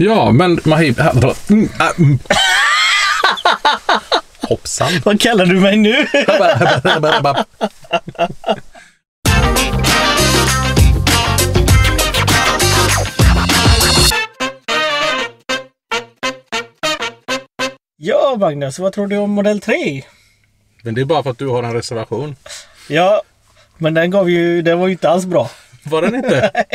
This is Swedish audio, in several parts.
Ja, men hoppsan. Vad kallar du mig nu? Ja, Magnus, vad tror du om modell 3? Men det är bara för att du har en reservation. Ja, men den var ju inte alls bra. Var den inte?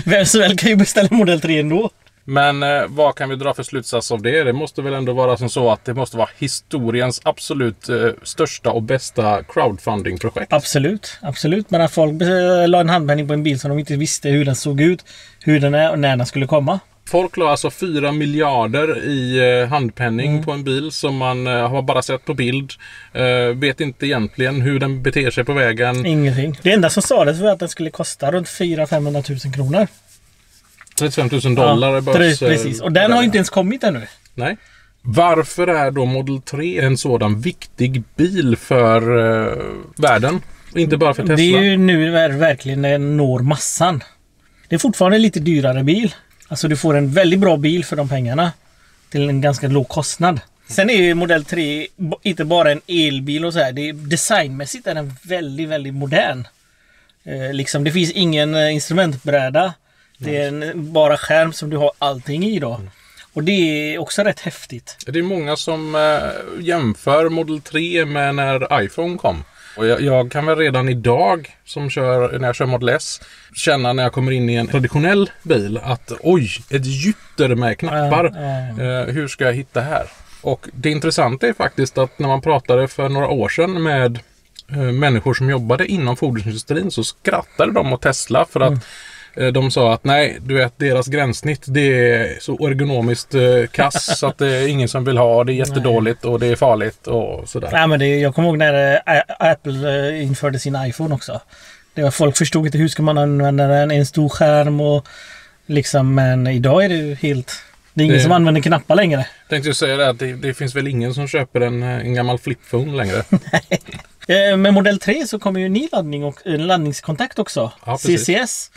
Vem som väl kan ju beställa modell 3 ändå. Men vad kan vi dra för slutsats av det? Det måste väl ändå vara som så att det måste vara historiens absolut största och bästa crowdfunding-projekt. Absolut. Men att folk la en handpenning på en bil som de inte visste hur den såg ut, hur den är och när den skulle komma. Folk la alltså 4 miljarder i handpenning på en bil som man har bara sett på bild. Vet inte egentligen hur den beter sig på vägen. Ingenting. Det enda som sades var att den skulle kosta runt 400-500 000 kronor. 35 000 dollar är börs. Precis. Och den har ju inte ens kommit ännu. Nej. Varför är då Model 3 en sådan viktig bil för världen? Inte bara för Tesla. Det är ju nu verkligen den når massan. Det är fortfarande en lite dyrare bil. Alltså du får en väldigt bra bil för de pengarna. Till en ganska låg kostnad. Sen är ju Model 3 inte bara en elbil och så här. Det är, designmässigt är den väldigt, väldigt modern. Liksom, det finns ingen instrumentbräda. Det är bara skärm som du har allting i då. Och det är också rätt häftigt. Det är många som jämför Model 3 med när iPhone kom. Och jag kan väl redan idag när jag kör Model S känna när jag kommer in i en traditionell bil att oj, ett gytter med knappar. Hur ska jag hitta här? Och det intressanta är faktiskt att när man pratade för några år sedan med människor som jobbade inom fordonsindustrin så skrattade de åt Tesla för att de sa att nej, du vet, deras gränssnitt det är så ergonomiskt kass så att det är ingen som vill ha, det är jättedåligt och det är farligt och sådär. Nej, men jag kommer ihåg när Apple införde sin iPhone också. Folk förstod inte hur ska man använda den, en stor skärm och liksom, men idag är det ju helt... Det är ingen som använder knappar längre. Tänkte jag säga det, att det finns väl ingen som köper en gammal flipphone längre. Nej. Med Model 3 så kommer ju en ny laddning och en laddningskontakt också. Ja, CCS.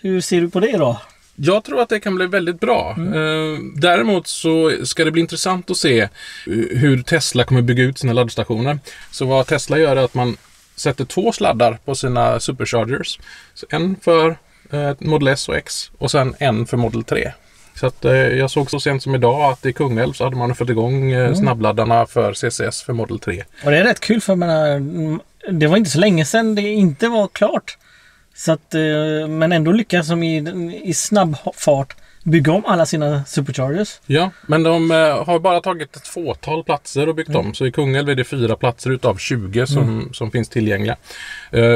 Hur ser du på det då? Jag tror att det kan bli väldigt bra. Däremot så ska det bli intressant att se hur Tesla kommer bygga ut sina laddstationer. Så vad Tesla gör är att man sätter 2 sladdar på sina superchargers. Så en för Model S och X och sen en för Model 3. Så att jag såg så sent som idag att i Kungälv så hade man fått igång snabbladdarna för CCS för Model 3. Och det är rätt kul för det var inte så länge sedan det inte var klart. Så att, men ändå lyckas de i snabb fart bygga om alla sina superchargers. Ja, men de har bara tagit ett fåtal platser och byggt om. Så i Kungälv är det 4 platser utav 20 som finns tillgängliga.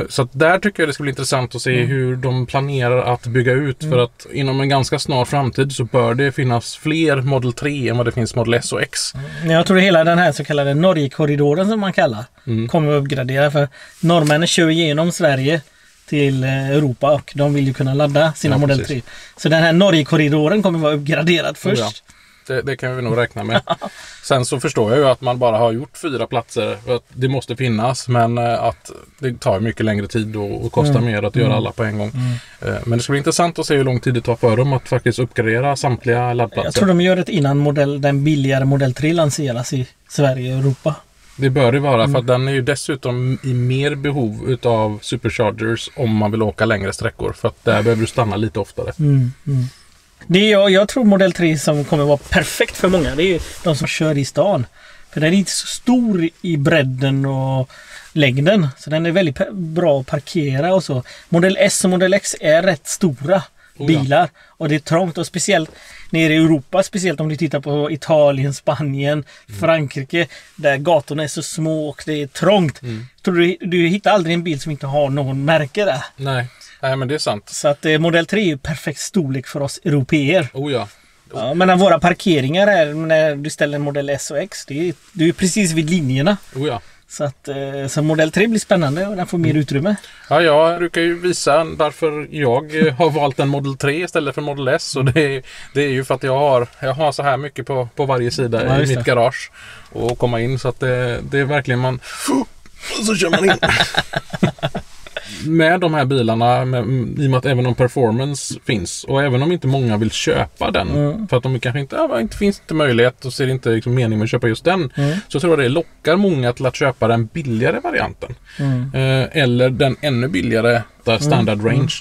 Så att där tycker jag det ska bli intressant att se hur de planerar att bygga ut. För att inom en ganska snar framtid så bör det finnas fler Model 3 än vad det finns Model S och X. Jag tror hela den här så kallade Norge-korridoren som man kallar kommer att uppgradera. För norrmännen kör igenom Sverige till Europa och de vill ju kunna ladda sina Model 3. Så den här Norge-korridoren kommer vara uppgraderad först. Ja, det kan vi nog räkna med. Sen så förstår jag ju att man bara har gjort 4 platser. Att det måste finnas, men att det tar mycket längre tid och kostar mer att göra alla på en gång. Men det ska bli intressant att se hur lång tid det tar för dem att faktiskt uppgradera samtliga laddplatser. Jag tror de gör det innan den billigare Model 3 lanseras i Sverige och Europa. Det bör det vara, för att den är ju dessutom i mer behov av superchargers om man vill åka längre sträckor. För att där behöver du stanna lite oftare. Det jag tror Model 3 som kommer vara perfekt för många, det är ju de som kör i stan. För den är inte så stor i bredden och längden. Så den är väldigt bra att parkera och så. Model S och Model X är rätt stora bilar. Och det är trångt, och speciellt nere i Europa, speciellt om du tittar på Italien, Spanien, Frankrike, där gatorna är så små och det är trångt. Tror du hittar aldrig en bil som inte har någon märke där. Nej, men det är sant. Så att Model 3 är ju perfekt storlek för oss europeer. Ja, men våra parkeringar är, när du ställer en Model S och X, det är precis vid linjerna. Så Model 3 blir spännande och den får mer utrymme. Ja, jag brukar ju visa varför jag har valt en Model 3 istället för Model S. Och det är ju för att jag har så här mycket på varje sida i mitt garage. Och komma in, så att det är verkligen så kör man in. med de här bilarna, i och med att även om performance finns och även om inte många vill köpa den för att de kanske inte finns inte möjlighet och ser inte liksom mening med att köpa just den, så tror jag det lockar många till att köpa den billigare varianten. Eller den ännu billigare standard range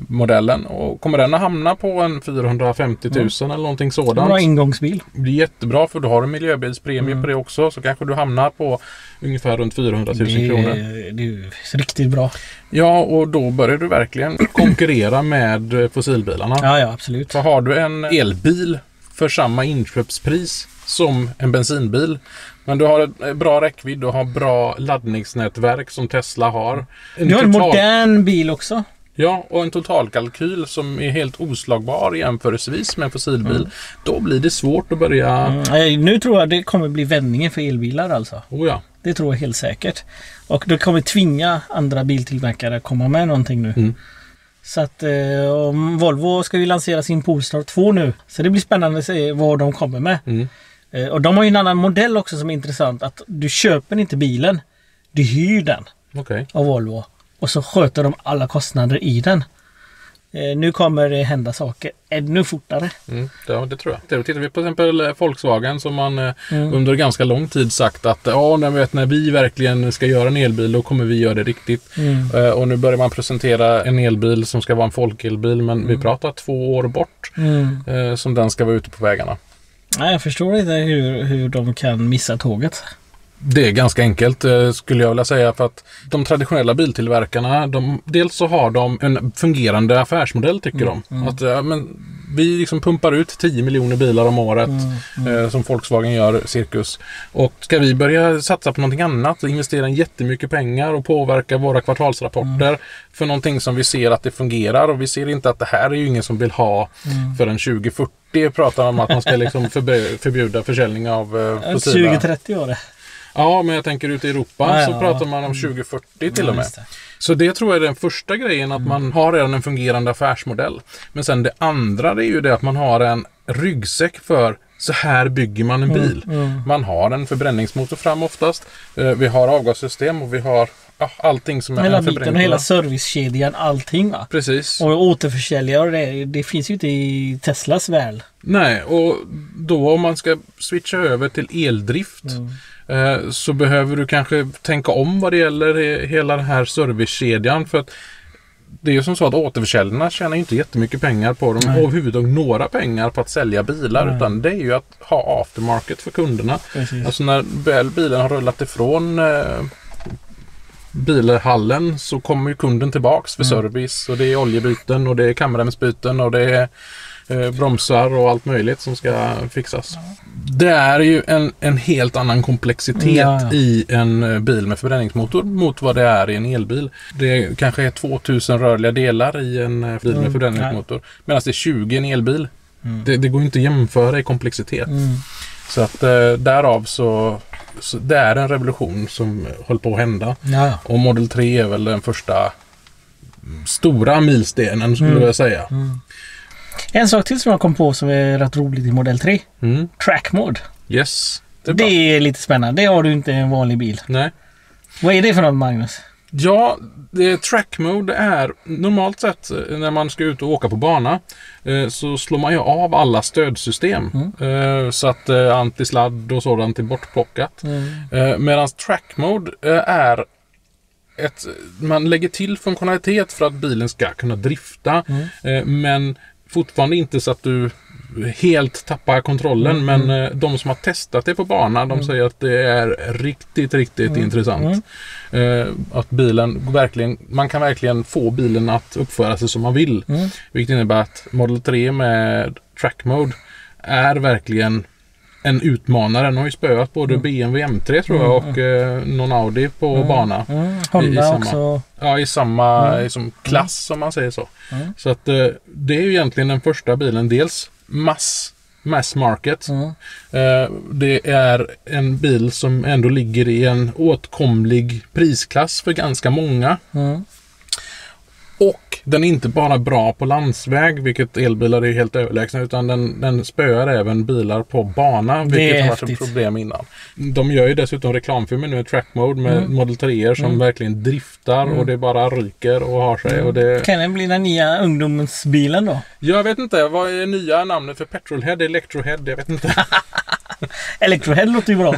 modellen. Och kommer den att hamna på en 450 000 eller någonting sådant. Bra ingångsbil. Det blir jättebra, för du har en miljöbilspremie på det också, så kanske du hamnar på ungefär runt 400 000 kronor. Det är riktigt bra. Ja, och då börjar du verkligen konkurrera med fossilbilarna. Ja, absolut. Så har du en elbil för samma inköpspris som en bensinbil, men du har ett bra räckvidd, du har bra laddningsnätverk som Tesla har. Du har en modern bil också. Ja, och en totalkalkyl som är helt oslagbar jämförelsevis med en fossilbil. Då blir det svårt att börja... Nu tror jag det kommer bli vändningen för elbilar alltså. Oh ja. Det tror jag helt säkert. Och det kommer tvinga andra biltillverkare att komma med någonting nu. Så att Volvo ska ju lansera sin Polestar 2 nu. Så det blir spännande att se vad de kommer med. Och de har ju en annan modell också som är intressant. Att du köper inte bilen. Du hyr den av Volvo. Och så sköter de alla kostnader i den. Nu kommer det hända saker ännu fortare. Ja, det tror jag. Tittar vi på exempel Volkswagen, som man under ganska lång tid sagt att när vi verkligen ska göra en elbil, då kommer vi göra det riktigt. Och nu börjar man presentera en elbil som ska vara en folkelbil, men vi pratar 2 år bort som den ska vara ute på vägarna. Nej, jag förstår inte hur de kan missa tåget. Det är ganska enkelt, skulle jag vilja säga, för att de traditionella biltillverkarna, dels så har de en fungerande affärsmodell, tycker de. Att vi liksom pumpar ut 10 miljoner bilar om året som Volkswagen gör cirkus. Och ska vi börja satsa på någonting annat och investera jättemycket pengar och påverka våra kvartalsrapporter för någonting som vi ser att det fungerar, och vi ser inte att det här är ju ingen som vill ha förrän 2040, pratar om att man ska liksom förbjuda försäljning av fossila. 2030 år. Ja, men jag tänker ute i Europa så pratar man om 2040 till och med. Så det tror jag är den första grejen, att man har redan en fungerande affärsmodell. Men sen det andra, det är ju det att man har en ryggsäck för så här bygger man en bil. Man har en förbränningsmotor fram oftast. Vi har avgassystem och vi har allting som är hela en biten, hela servicekedjan, allting va? Precis. Och återförsäljare, det finns ju inte i Teslas värld. Nej, och då om man ska switcha över till eldrift så behöver du kanske tänka om vad det gäller hela den här servicekedjan, för att det är ju som så att återförsäljarna tjänar inte jättemycket pengar på dem, överhuvudtaget några pengar på att sälja bilar, utan det är ju att ha aftermarket för kunderna. Precis. Alltså när väl bilen har rullat ifrån bilhallen så kommer ju kunden tillbaks för service, och det är oljebyten och det är kammarremsbyten och det är bromsar och allt möjligt som ska fixas. Det är ju en helt annan komplexitet i en bil med förbränningsmotor mot vad det är i en elbil. Det kanske är 2000 rörliga delar i en bil med förbränningsmotor, medan det är 20 i en elbil. Det går inte att jämföra i komplexitet. Så att därav så det är en revolution som håller på att hända. Och Model 3 är väl den första stora milstenen, skulle jag säga. En sak till som jag kom på som är rätt roligt i Model 3. Track mode. Yes. Det är lite spännande. Det har du inte i en vanlig bil. Nej. Vad är det för något, Magnus? Ja, track mode är normalt sett när man ska ut och åka på bana så slår man ju av alla stödsystem så att antisladd och sådant är bortplockat. Medan track mode är man lägger till funktionalitet för att bilen ska kunna drifta, men fortfarande inte så att du helt tappar kontrollen, men de som har testat det på banan, de säger att det är riktigt intressant. Att bilen verkligen, man kan verkligen få bilen att uppföra sig som man vill. Vilket innebär att Model 3 med track mode är verkligen en utmanare. Den har ju spöat både BMW M3 tror jag och någon Audi på bana. Honda också. Ja, i samma klass som man säger så. Så att det är ju egentligen den första bilen. Dels mass market. Det är en bil som ändå ligger i en åtkomlig prisklass för ganska många. Och den är inte bara bra på landsväg, vilket elbilar är helt överlägsna, utan den spöar även bilar på bana, vilket har varit ett problem innan. De gör ju dessutom reklamfilmer nu i track mode med Model 3 som verkligen driftar och det bara ryker och har sig. Och det... Kan den bli den nya ungdomsbilen då? Jag vet inte, vad är nya namnet för Petrolhead, Electrohead, jag vet inte. Electrohead låter ju bra.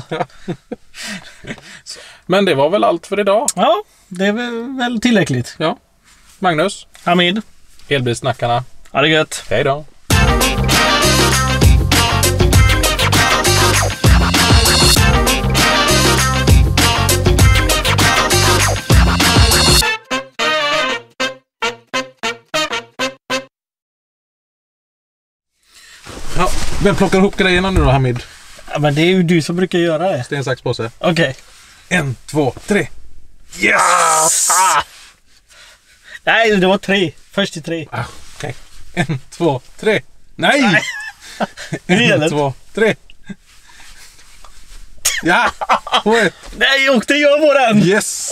Men det var väl allt för idag. Ja, det är väl tillräckligt. Ja. Magnus. Hamid. Elbilsnackarna. Ha det gött. Hej då. Ja, vem plockar ihop grejerna nu då, Hamid? Ja, men det är ju du som brukar göra det. Sten, sax, påse. Okej. 1, 2, 3. Yes! Nej, det var 3. Först till 3. Okej. 1, 2, 3. Nej! 1, 2, 3. Ja! Nej, åkte jag på den? Yes!